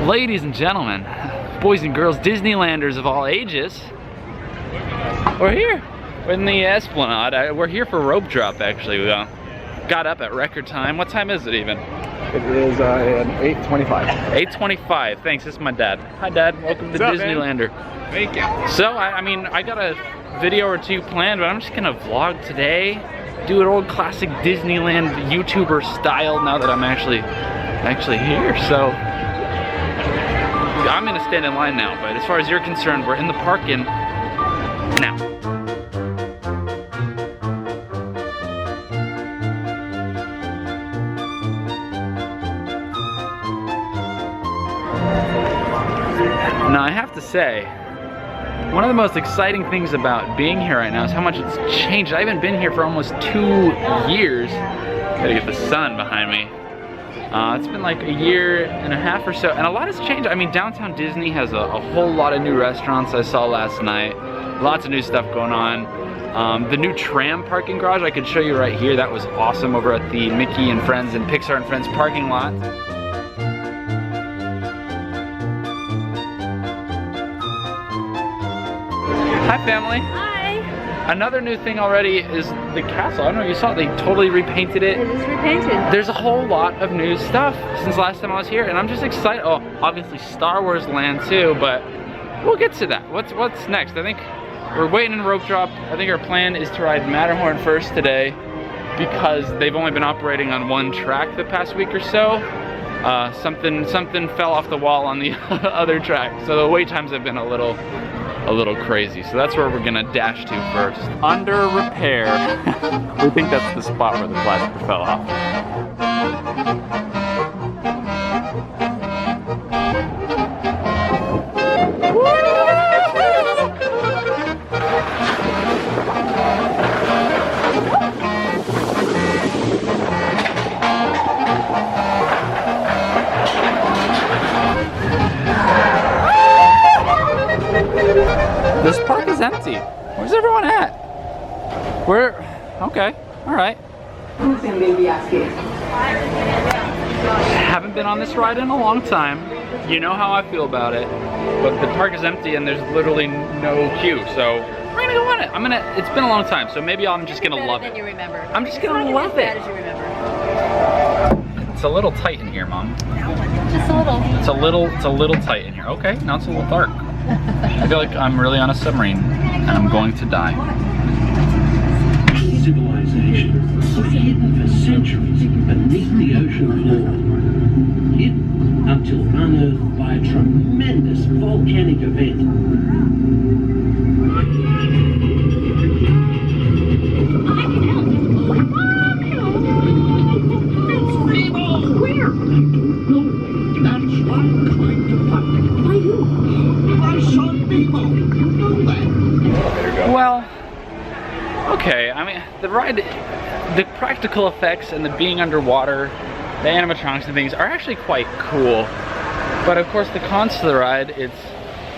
Ladies and gentlemen, boys and girls, Disneylanders of all ages, we're here. We're in the Esplanade. We're here for rope drop, actually. We got up at record time. What time is it even? It is 8:25. 8:25. Thanks, this is my dad. Hi, Dad. Welcome to Disneylander. Thank you. So, I mean, I got a video or two planned, but I'm just gonna vlog today. Do an old classic Disneyland YouTuber style now that I'm actually here. So, I'm gonna stand in line now, but as far as you're concerned, we're in the parking now. Now I have to say, one of the most exciting things about being here right now is how much it's changed. I haven't been here for almost 2 years. Gotta get the sun behind me. It's been like a year and a half or so, and a lot has changed. I mean, downtown Disney has a whole lot of new restaurants I saw last night. Lots of new stuff going on. The new tram parking garage I could show you right here. That was awesome over at the Mickey and Friends and Pixar and Friends parking lot. Hi, family. Hi. Another new thing already is the castle. I don't know if you saw it, they totally repainted it. It is repainted. There's a whole lot of new stuff since last time I was here, and I'm just excited. Oh, obviously Star Wars Land too, but we'll get to that. What's next? I think we're waiting in rope drop. I think our plan is to ride Matterhorn first today because they've only been operating on one track the past week or so. Something fell off the wall on the other track, so the wait times have been a little crazy. So that's where we're gonna dash to first. Under repair. We think that's the spot where the plaster fell off. This park is empty. Where's everyone at? Okay, all right. Haven't been on this ride in a long time. You know how I feel about it. But the park is empty and there's literally no queue, so we're gonna go on it. It's been a long time, so maybe I'm just gonna love it. You remember. I'm just gonna love it. As you remember. It's a little tight in here, Mom. Just a little. It's a little tight in here. Okay, now it's a little dark. I feel like I'm really on a submarine and I'm going to die. Civilizations were hidden for centuries beneath the ocean floor. Hidden until unearthed by a tremendous volcanic event. Well, okay, I mean, the ride, the practical effects and the being underwater, the animatronics and things are actually quite cool. But of course the cons to the ride, it's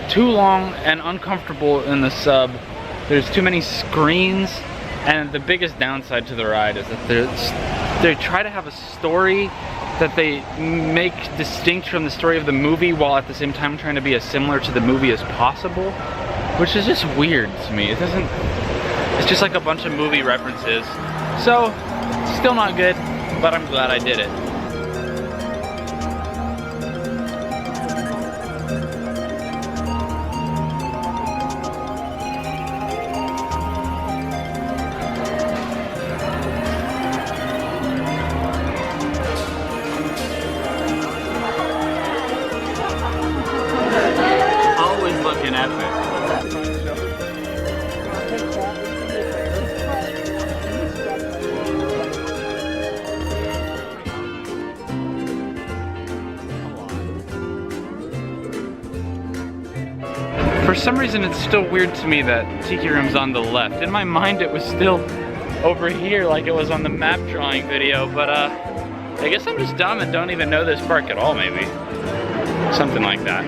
too long and uncomfortable in the sub. There's too many screens, and the biggest downside to the ride is that they try to have a story that they make distinct from the story of the movie while at the same time trying to be as similar to the movie as possible. Which is just weird to me. It's just like a bunch of movie references. So, still not good, but I'm glad I did it. Always looking epic. For some reason, it's still weird to me that Tiki Room's on the left. In my mind, it was still over here like it was on the map drawing video, but I guess I'm just dumb and don't even know this park at all, maybe. Something like that.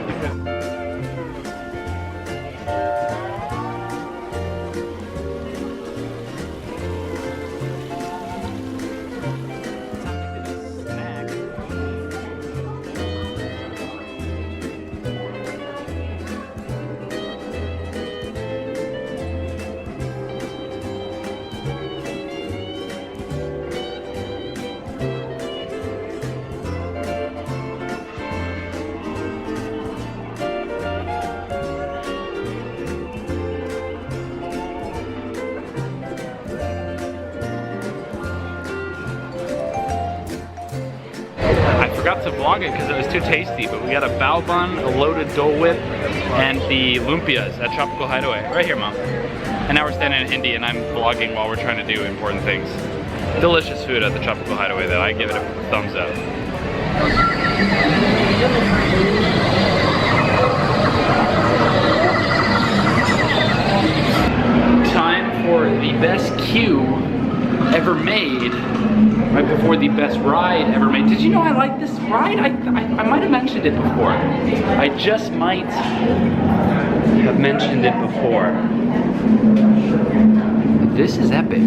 forgot to vlog it because it was too tasty, but we got a bao bun, a loaded Dole Whip, and the lumpias at Tropical Hideaway. Right here, Mom. And now we're standing in Indy and I'm vlogging while we're trying to do important things. Delicious food at the Tropical Hideaway though. I give it a thumbs up. Time for the best queue ever made, right before the best ride ever made. Did you know I like this ride? I might have mentioned it before. I just might have mentioned it before. This is epic.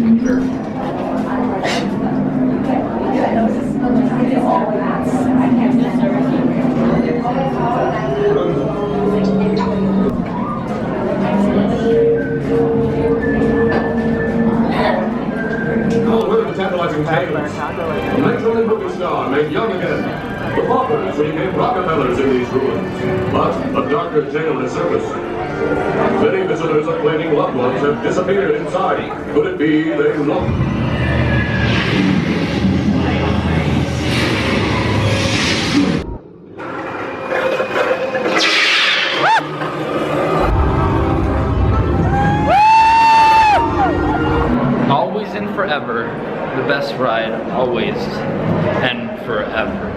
Naturally movie star made young again. The paupers became Rockefellers in these ruins, but a darker tale has surfaced. Many visitors are claiming loved ones have disappeared inside. Could it be they look? Always and forever, the best ride, always and forever.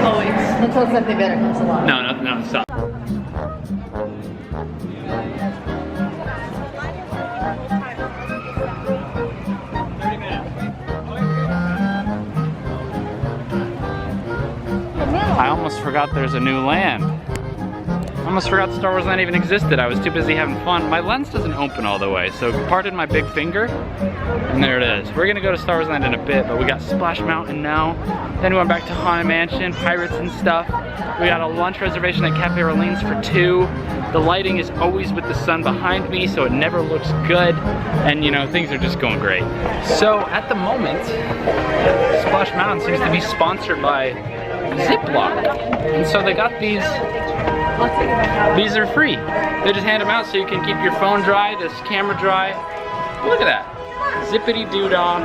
Always. Until something better comes along. No, stop. I almost forgot there's a new land. I almost forgot Star Wars Land even existed. I was too busy having fun. My lens doesn't open all the way, so pardon my big finger. And there it is. We're gonna go to Star Wars Land in a bit, but we got Splash Mountain now. Then we went back to Haunted Mansion, Pirates and stuff. We got a lunch reservation at Cafe Orleans for 2. The lighting is always with the sun behind me, so it never looks good. And you know, things are just going great. So at the moment, Splash Mountain seems to be sponsored by zip-loc. And so they got these. These are free. They just hand them out so you can keep your phone dry, this camera dry. Look at that. Zippity-doo-dah.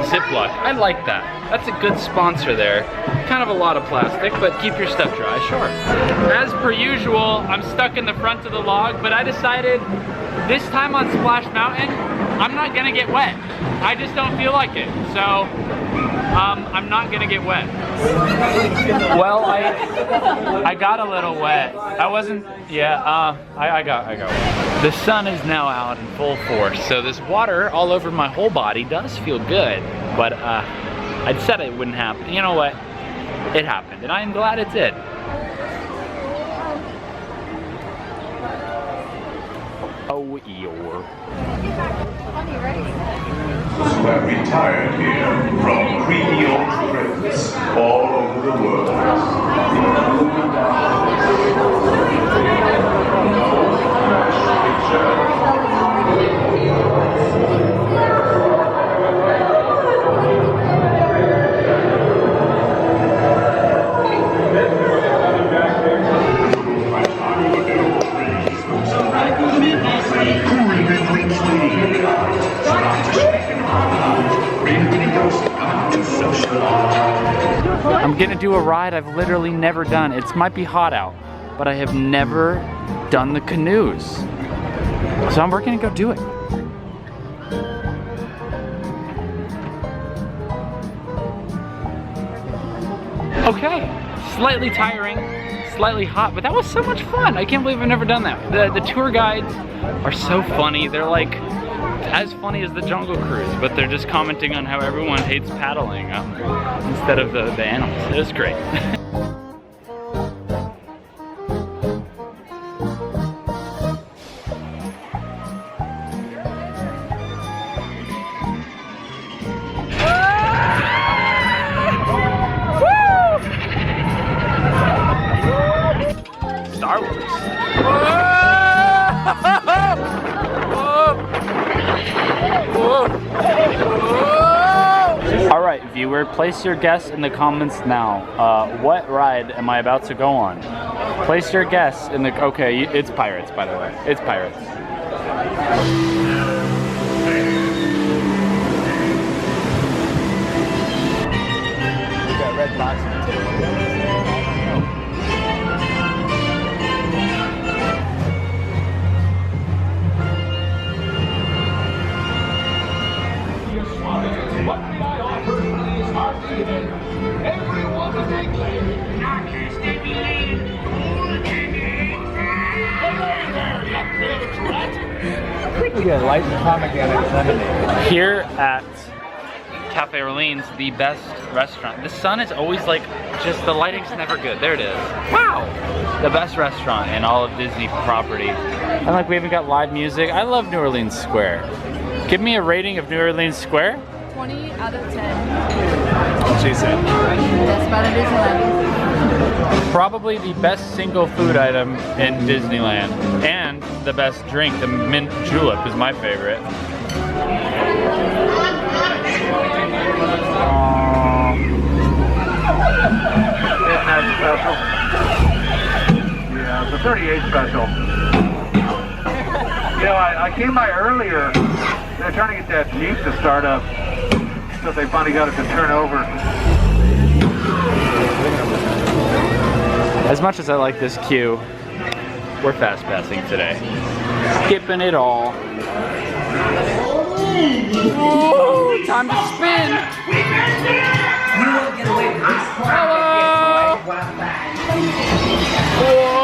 Zip-loc. I like that. That's a good sponsor there. Kind of a lot of plastic, but keep your stuff dry, sure. As per usual, I'm stuck in the front of the log, but I decided this time on Splash Mountain, I'm not gonna get wet. I just don't feel like it. So, I'm not gonna get wet. Well, I got a little wet. I wasn't, yeah, I got wet. The sun is now out in full force, so this water all over my whole body does feel good, but I'd said it wouldn't happen. You know what? It happened, and I'm glad it did. Oh, Eeyore. Who have retired here from creepy old friends all over the world. I'm gonna do a ride I've literally never done. It might be hot out, but I have never done the canoes. So we're gonna go do it. Okay, slightly tiring, slightly hot, but that was so much fun. I can't believe I've never done that. The tour guides are so funny. They're like as funny as the Jungle Cruise, but they're just commenting on how everyone hates paddling instead of the animals. It was great. Star Wars. Alright, viewer, place your guess in the comments now. What ride am I about to go on? Place your guess in the... Okay, it's Pirates, by the way. It's Pirates. Here at Cafe Orleans, the best restaurant. The sun is always like, just the lighting's never good. There it is. Wow! The best restaurant in all of Disney property. And like we even got live music. I love New Orleans Square. Give me a rating of New Orleans Square. 20 out of 10. She said. That's better than Disneyland. Probably the best single food item in Disneyland. And the best drink, the mint julep is my favorite. Midnight special. Yeah, it's a 38 special. You know, I came by earlier. They're trying to get that Jeep to start up. So they finally got it to turn over. As much as I like this queue, we're fast passing today. Skipping it all. Ooh, time to spin! Hello! Whoa!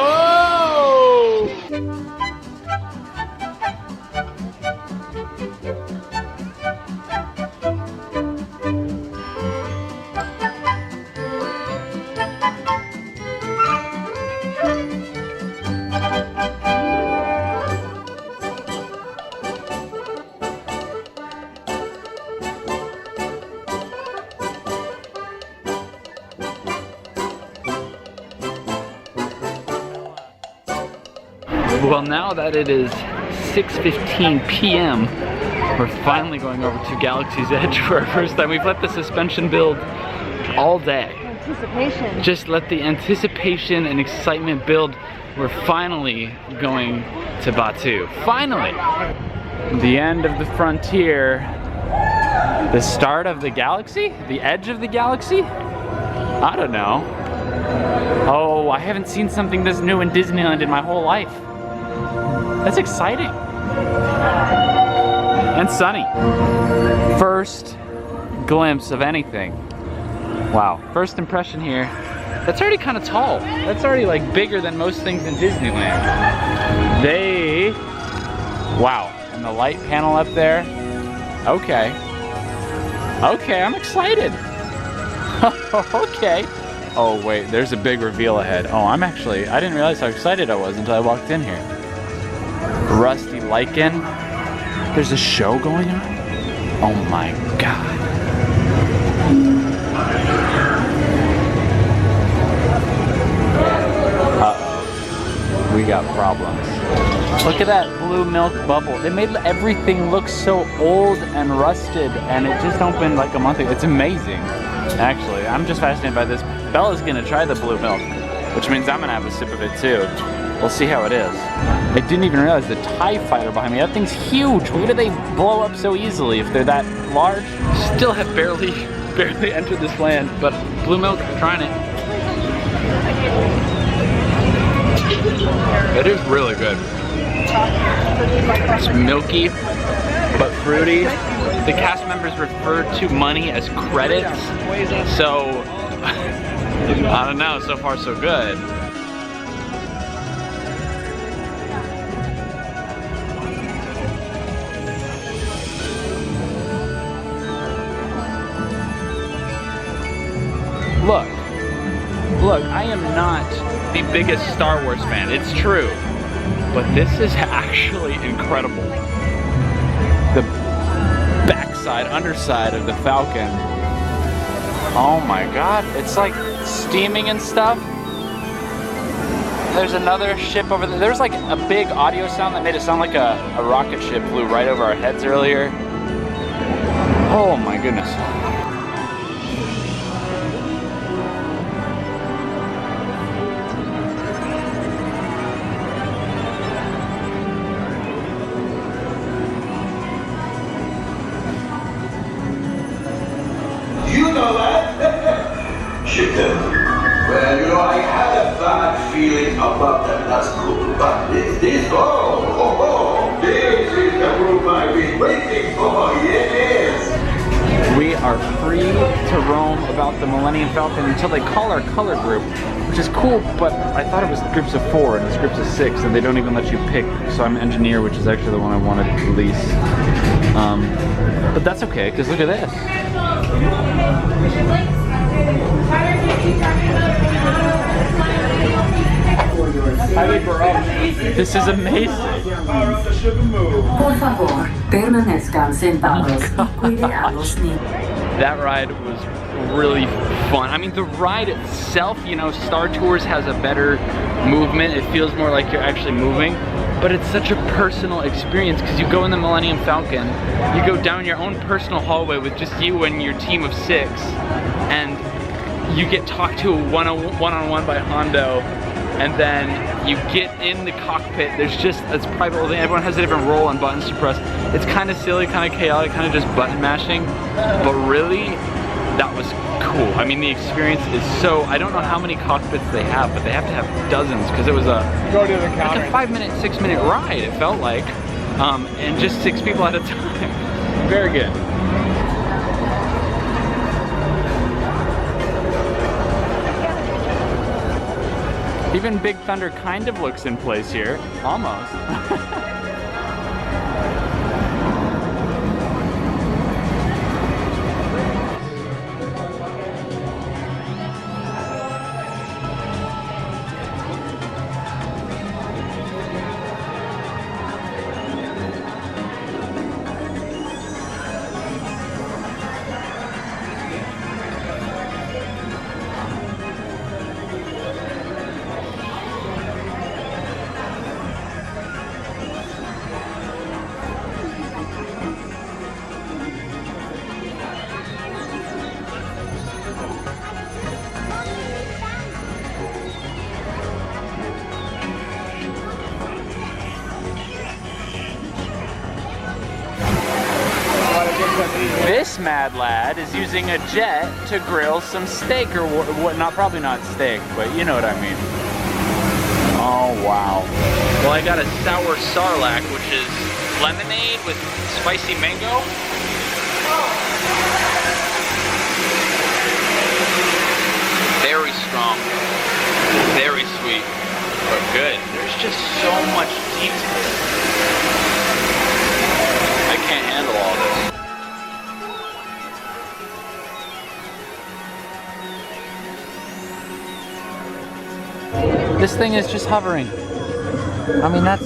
Well, now that it is 6:15 p.m., we're finally going over to Galaxy's Edge for our first time. We've let the suspension build all day. Anticipation. Just let the anticipation and excitement build. We're finally going to Batuu. Finally! The end of the frontier. The start of the galaxy? The edge of the galaxy? I don't know. Oh, I haven't seen something this new in Disneyland in my whole life. That's exciting. And sunny. First glimpse of anything. Wow, first impression here. That's already kind of tall. That's already like bigger than most things in Disneyland. Wow, and the light panel up there. Okay. Okay, I'm excited. Okay. Oh wait, there's a big reveal ahead. Oh, I didn't realize how excited I was until I walked in here. Rusty Lichen. There's a show going on? Oh my God. Uh-oh. We got problems. Look at that blue milk bubble. They made everything look so old and rusted, and it just opened like a month ago. It's amazing. Actually, I'm just fascinated by this. Bella's gonna try the blue milk, which means I'm gonna have a sip of it too. We'll see how it is. I didn't even realize the TIE fighter behind me. That thing's huge. Why do they blow up so easily if they're that large? Still have barely entered this land, but blue milk, trying it. It is really good. It's milky, but fruity. The cast members refer to money as credits, so I don't know, so far so good. Look, I am not the biggest Star Wars fan, it's true, but this is actually incredible. The backside, underside of the Falcon. Oh my God, it's like steaming and stuff. There's another ship over there. There's like a big audio sound that made it sound like a rocket ship flew right over our heads earlier. Oh my goodness. You know that? Ship That's cool. But this, oh, this is the group I've been waiting for. Yes. We are free to roam about the Millennium Falcon until they call our color group, which is cool, but I thought it was groups of 4 and it's groups of 6 and they don't even let you pick, so I'm engineer, which is actually the one I wanted to lease. But that's okay, because look at this. This is amazing. Por favor, permanezcan sentados y cuide a los niños. That ride was really fun. I mean, the ride itself, you know, Star Tours has a better movement. It feels more like you're actually moving, but it's such a personal experience because you go in the Millennium Falcon, you go down your own personal hallway with just you and your team of 6, and you get talked to one-on-one by Hondo, and then you get in the cockpit. There's just, it's private, everyone has a different role and buttons to press. It's kind of silly, kind of chaotic, kind of just button mashing, but really, that was cool. I mean, the experience is so, I don't know how many cockpits they have, but they have to have dozens, because it was a, like a 5-minute, 6-minute ride, it felt like, and just 6 people at a time. Very good. Even Big Thunder kind of looks in place here, almost. This mad lad is using a jet to grill some steak or what, not probably not steak, but you know what I mean. Oh wow. Well, I got a sour sarlacc, which is lemonade with spicy mango. Very strong, very sweet, but good. There's just so much detail. I can't handle all this. This thing is just hovering. I mean, that's...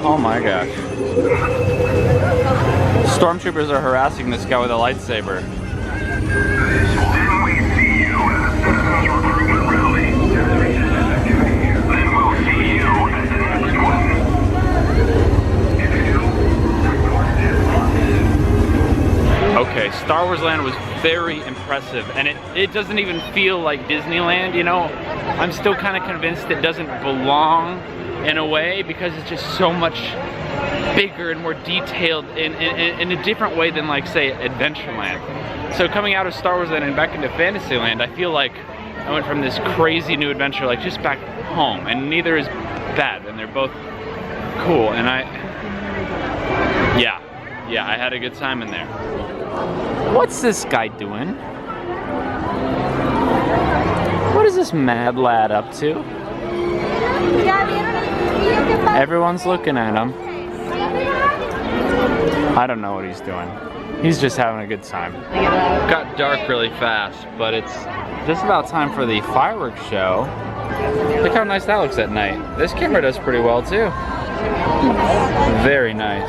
oh my gosh. Stormtroopers are harassing this guy with a lightsaber. Okay, Star Wars Land was very impressive, and it doesn't even feel like Disneyland, you know? I'm still kind of convinced it doesn't belong in a way because it's just so much bigger and more detailed in a different way than, like, say, Adventureland. So coming out of Star Wars Land and back into Fantasyland, I feel like I went from this crazy new adventure, like, just back home, and neither is bad, and they're both cool, and yeah, I had a good time in there. What's this guy doing? What is this mad lad up to? Everyone's looking at him. I don't know what he's doing. He's just having a good time. It got dark really fast, but it's just about time for the fireworks show. Look how nice that looks at night. This camera does pretty well too. Very nice.